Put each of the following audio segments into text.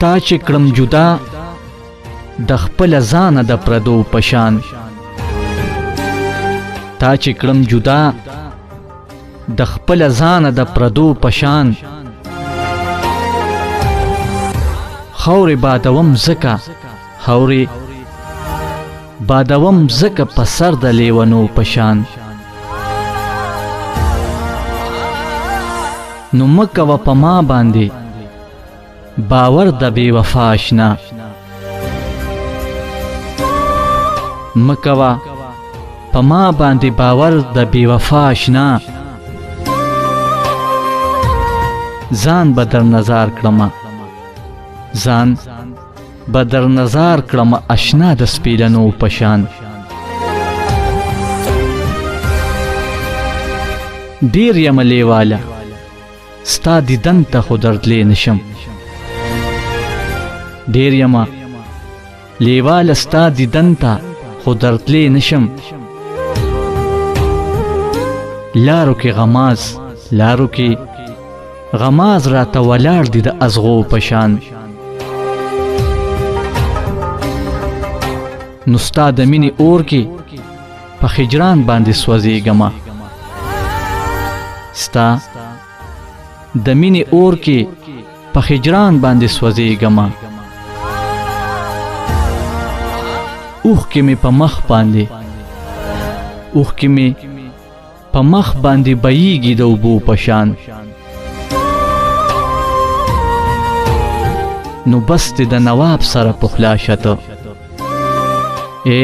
تا چې کړم جدا د خپل ځانه د پردو پشان تا چې کړم جدا د خپل ځانه د پردو پشان خورې بادوم زکه خورې بادوم زکه په سر د لیونو پشان نو مکوه په ما باندې باور د بې وفا اشنا مکوه په ما باندې باور د بې وفا اشنا ځان به در نظر کړمه ځان به در نظر کړمه اشنا د سپیلنو پشان ډیر یم لیواله ستا دیدن ته خو درتلی نشم ډیر یم لیواله ستا دیدن ته خو درتلی نشم لارو کې غماز لارو کې غماز راته ولاړ دي د ازغو پشان نو ستا د مینې اور کې په خجران باندې سوځېږمه ستا د مینې اور کې په خجران باندې سوځېږمه اوښکې مې په مخ باندې اوښکې مې په مخ باندې بهیږي د اوبو په شان نو بس دې د نواب سره پخلا شته اے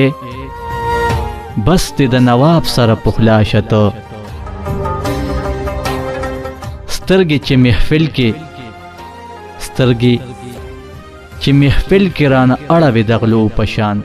بس دې د نواب سره پخلا شته سترګې چې محفل کې سترګې چې محفل کې رانه اړوي د غلو په شان